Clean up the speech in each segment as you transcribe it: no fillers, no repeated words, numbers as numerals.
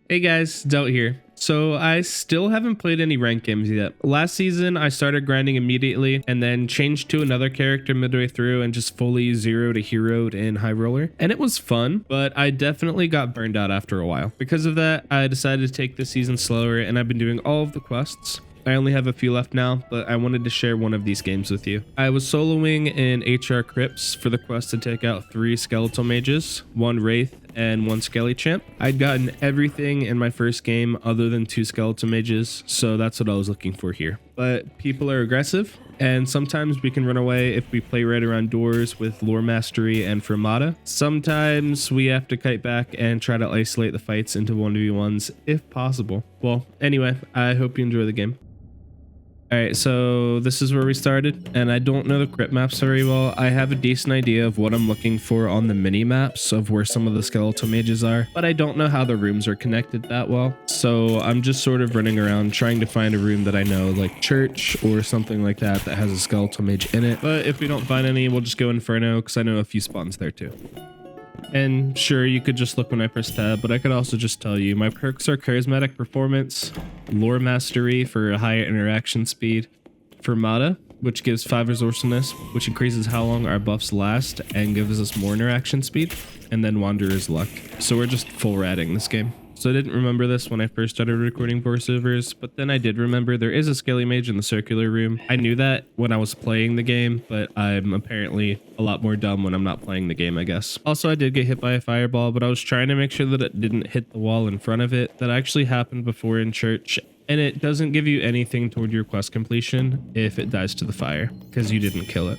Hey guys, Delt here. So I still haven't played any ranked games yet. Last season I started grinding immediately and then changed to another character midway through and just fully zeroed to heroed in High Roller. And it was fun, but I definitely got burned out after a while. Because of that, I decided to take this season slower and I've been doing all of the quests. I only have a few left now, but I wanted to share one of these games with you. I was soloing in HR Crypts for the quest to take out 3 skeletal mages, 1 wraith, and 1 skelly champ. I'd gotten everything in my first game other than 2 skeletal mages, so that's what I was looking for here. But people are aggressive, and sometimes we can run away if we play right around doors with lore mastery and Fermata. Sometimes we have to kite back and try to isolate the fights into 1v1s if possible. Well, anyway, I hope you enjoy the game. Alright, so this is where we started, and I don't know the crypt maps very well. I have a decent idea of what I'm looking for on the mini maps of where some of the skeletal mages are, but I don't know how the rooms are connected that well. So I'm just sort of running around trying to find a room that I know, like church or something like that that has a skeletal mage in it. But if we don't find any, we'll just go Inferno because I know a few spawns there too. And sure, you could just look when I press tab, but I could also just tell you my perks are Charismatic Performance, Lore Mastery for a higher interaction speed, Fermata, which gives 5 resourcefulness, which increases how long our buffs last and gives us more interaction speed, and then Wanderer's Luck. So we're just full ratting this game. So I didn't remember this when I first started recording voiceovers, but then I did remember there is a skelly mage in the circular room. I knew that when I was playing the game, but I'm apparently a lot more dumb when I'm not playing the game, I guess. Also, I did get hit by a fireball, but I was trying to make sure that it didn't hit the wall in front of it. That actually happened before in church, and it doesn't give you anything toward your quest completion if it dies to the fire, because you didn't kill it.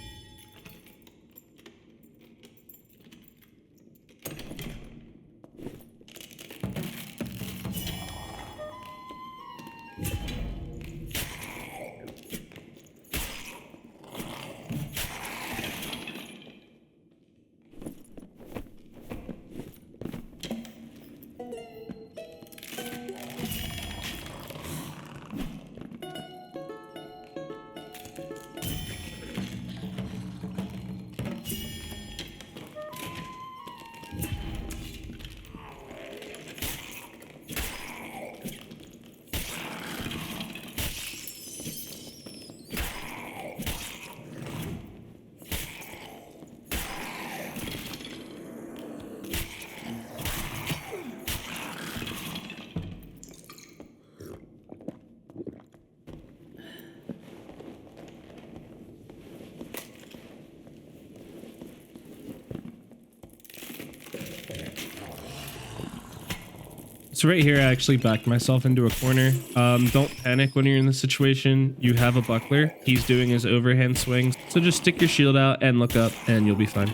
So right here, I actually backed myself into a corner. Don't panic when you're in this situation. You have a buckler. He's doing his overhand swings. So just stick your shield out and look up and you'll be fine.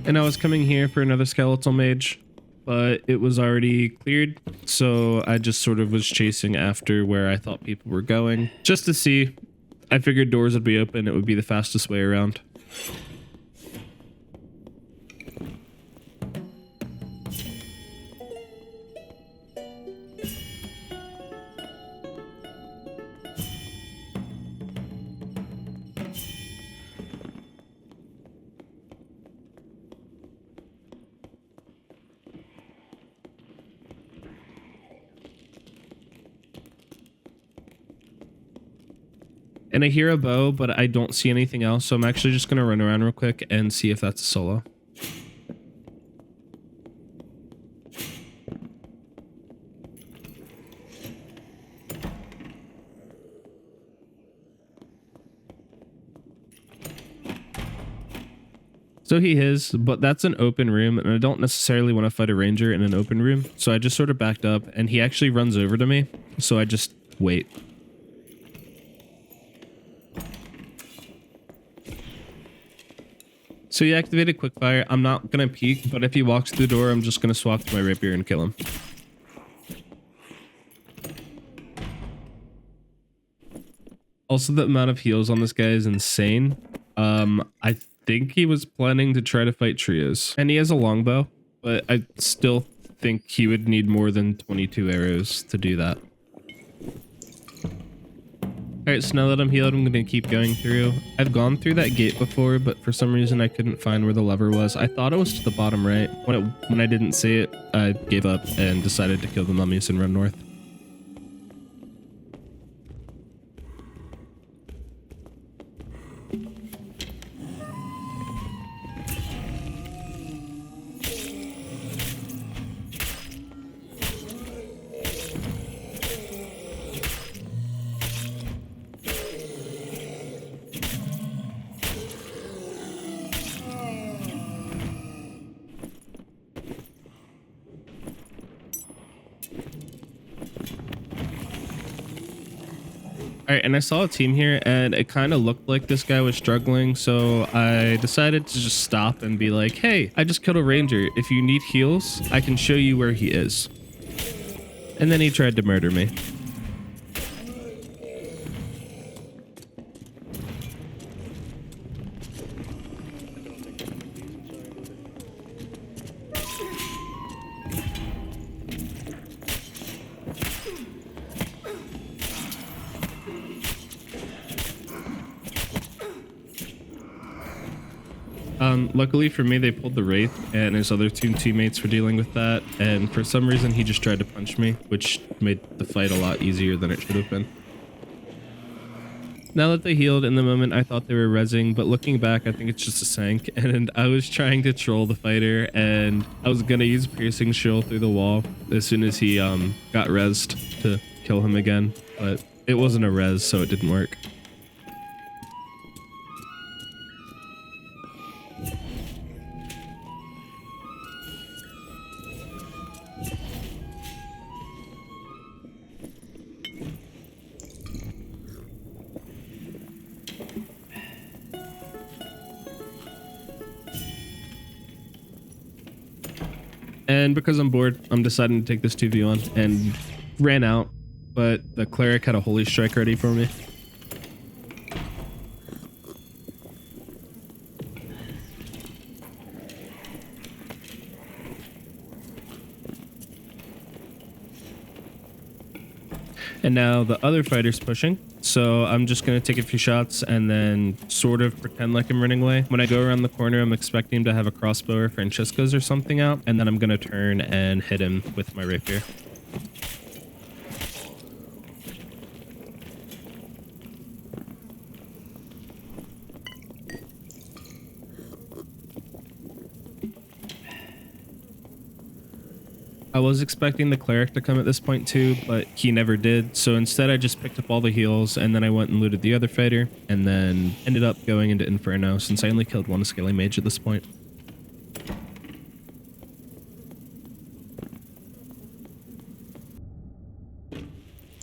And I was coming here for another skeletal mage, but it was already cleared, so I just sort of was chasing after where I thought people were going, just to see. I figured doors would be open, it would be the fastest way around. And I hear a bow, but I don't see anything else, so I'm actually just going to run around real quick and see if that's a solo. So he is, but that's an open room, and I don't necessarily want to fight a ranger in an open room, so I just sort of backed up, and he actually runs over to me, so I just wait. So he activated quickfire. I'm not going to peek, but if he walks through the door, I'm just going to swap to my rapier and kill him. Also, the amount of heals on this guy is insane. I think he was planning to try to fight trios, and he has a longbow, but I still think he would need more than 22 arrows to do that. All right, so now that I'm healed, I'm gonna keep going through. I've gone through that gate before, but for some reason I couldn't find where the lever was. I thought it was to the bottom right. When I didn't see it, I gave up and decided to kill the mummies and run north. All right, and I saw a team here and it kind of looked like this guy was struggling, so I decided to just stop and be like, hey, I just killed a ranger. If you need heals, I can show you where he is. And then he tried to murder me. Luckily for me, they pulled the Wraith and his other two teammates were dealing with that. And for some reason, he just tried to punch me, which made the fight a lot easier than it should have been. Now that they healed, in the moment, I thought they were rezzing, but looking back, I think it's just a sank. And I was trying to troll the fighter, and I was gonna use Piercing Shield through the wall as soon as he got rezzed to kill him again. But it wasn't a res, so it didn't work. And because I'm bored, I'm deciding to take this 2v1 and ran out, but the cleric had a holy strike ready for me. And now the other fighter's pushing, so I'm just going to take a few shots and then sort of pretend like I'm running away. When I go around the corner, I'm expecting him to have a crossbow or Francesca's or something out, and then I'm going to turn and hit him with my rapier. I was expecting the cleric to come at this point too, but he never did. So instead I just picked up all the heals and then I went and looted the other fighter and then ended up going into Inferno since I only killed one scaly mage at this point.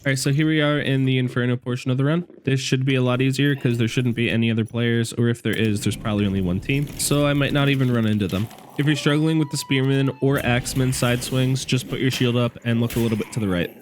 Alright, so here we are in the Inferno portion of the run. This should be a lot easier because there shouldn't be any other players, or if there is, there's probably only one team. So I might not even run into them. If you're struggling with the Spearman or Axeman side swings, just put your shield up and look a little bit to the right.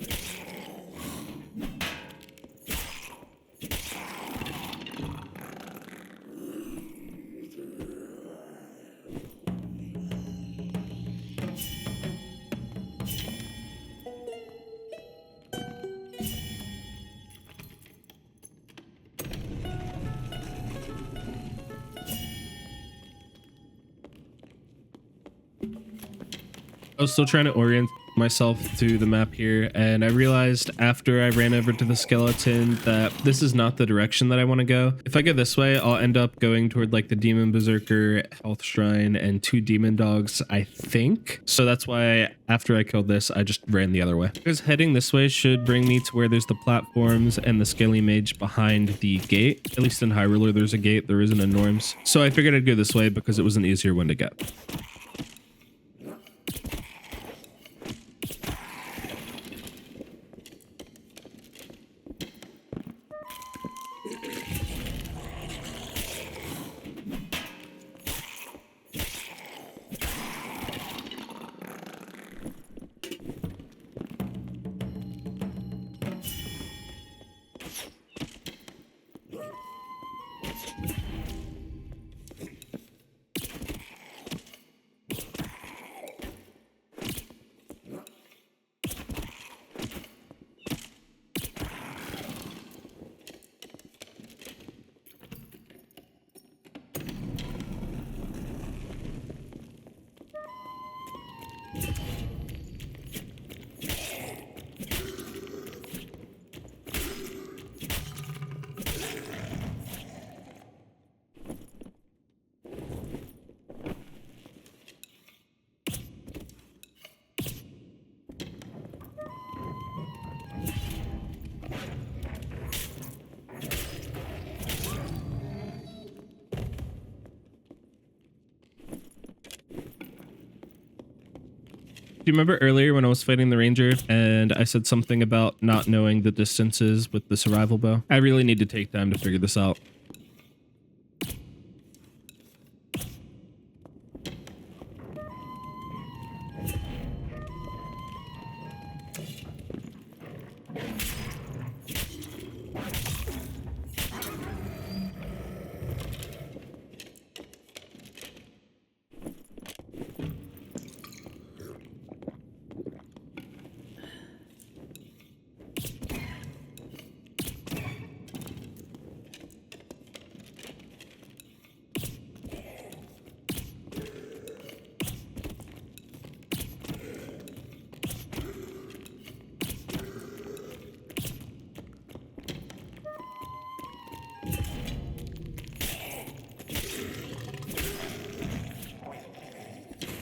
I was still trying to orient myself to the map here, and I realized after I ran over to the skeleton that this is not the direction that I want to go. If I go this way, I'll end up going toward like the Demon Berserker, Health Shrine, and 2 Demon Dogs, I think. So that's why after I killed this, I just ran the other way. Because heading this way should bring me to where there's the platforms and the Scaly Mage behind the gate. At least in High Roller, there's a gate. There isn't in Norms. So I figured I'd go this way because it was an easier one to get. Do you remember earlier when I was fighting the ranger and I said something about not knowing the distances with the survival bow? I really need to take time to figure this out.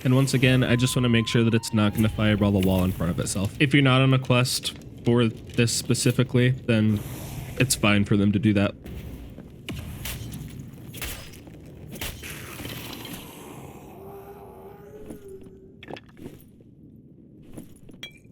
And once again, I just want to make sure that it's not going to fireball the wall in front of itself. If you're not on a quest for this specifically, then it's fine for them to do that.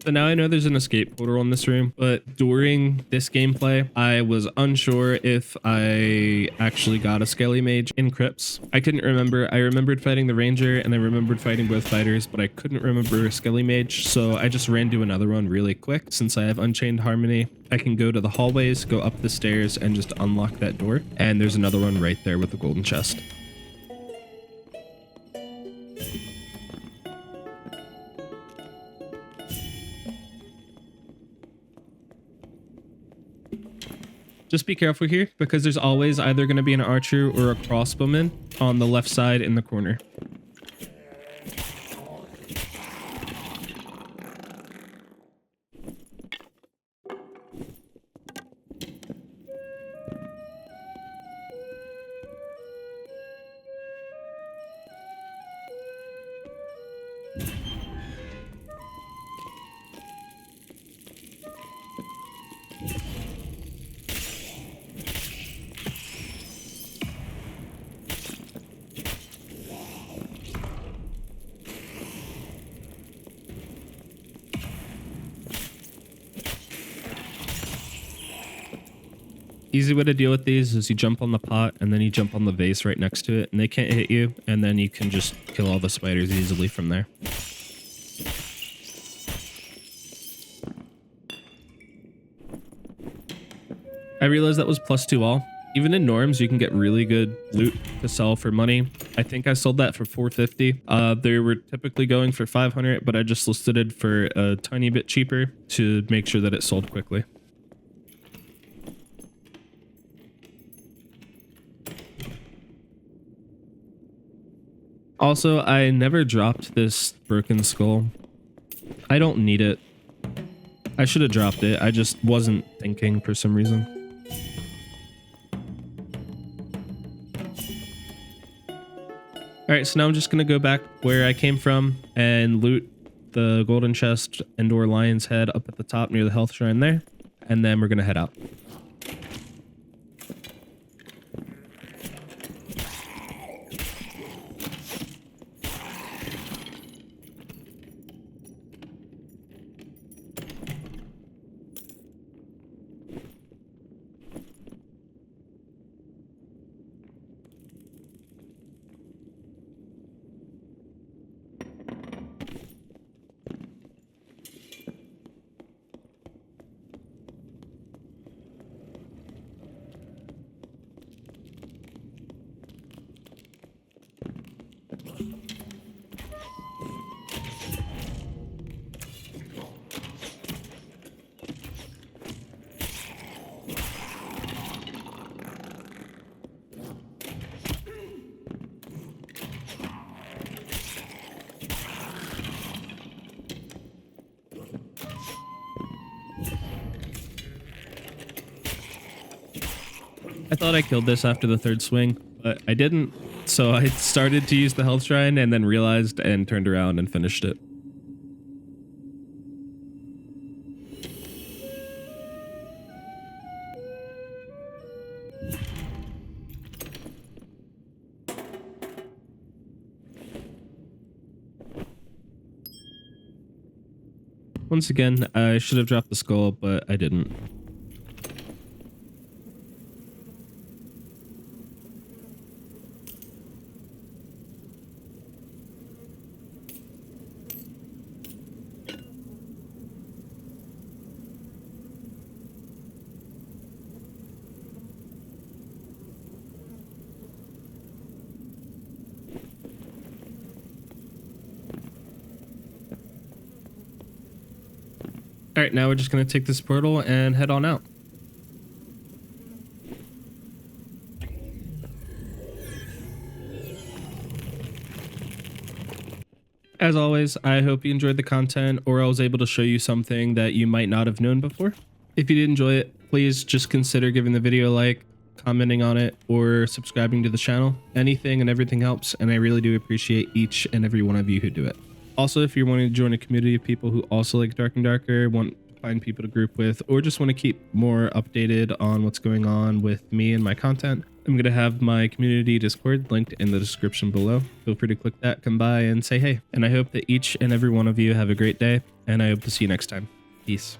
So now I know there's an escape portal in this room, but during this gameplay, I was unsure if I actually got a Skelly Mage in Crypts. I couldn't remember. I remembered fighting the Ranger and I remembered fighting both fighters, but I couldn't remember a Skelly Mage, so I just ran to another one really quick. Since I have Unchained Harmony, I can go to the hallways, go up the stairs, and just unlock that door. And there's another one right there with the golden chest. Just be careful here, because there's always either going to be an archer or a crossbowman on the left side in the corner. Easy way to deal with these is you jump on the pot and then you jump on the vase right next to it and they can't hit you, and then you can just kill all the spiders easily from there. I realized that was +2 all. Even in norms, you can get really good loot to sell for money. I think I sold that for 450. They were typically going for 500, but I just listed it for a tiny bit cheaper to make sure that it sold quickly. Also, I never dropped this broken skull. I don't need it. I should have dropped it. I just wasn't thinking for some reason. Alright, so now I'm just going to go back where I came from and loot the golden chest and/or lion's head up at the top near the health shrine there. And then we're going to head out. I thought I killed this after the third swing, but I didn't. So I started to use the health shrine and then realized and turned around and finished it. Once again, I should have dropped the skull, but I didn't. All right, now we're just going to take this portal and head on out. As always, I hope you enjoyed the content, or I was able to show you something that you might not have known before. If you did enjoy it, please just consider giving the video a like, commenting on it, or subscribing to the channel. Anything and everything helps, and I really do appreciate each and every one of you who do it. Also, if you're wanting to join a community of people who also like Dark and Darker, want to find people to group with, or just want to keep more updated on what's going on with me and my content, I'm going to have my community Discord linked in the description below. Feel free to click that, come by, and say hey. And I hope that each and every one of you have a great day, and I hope to see you next time. Peace.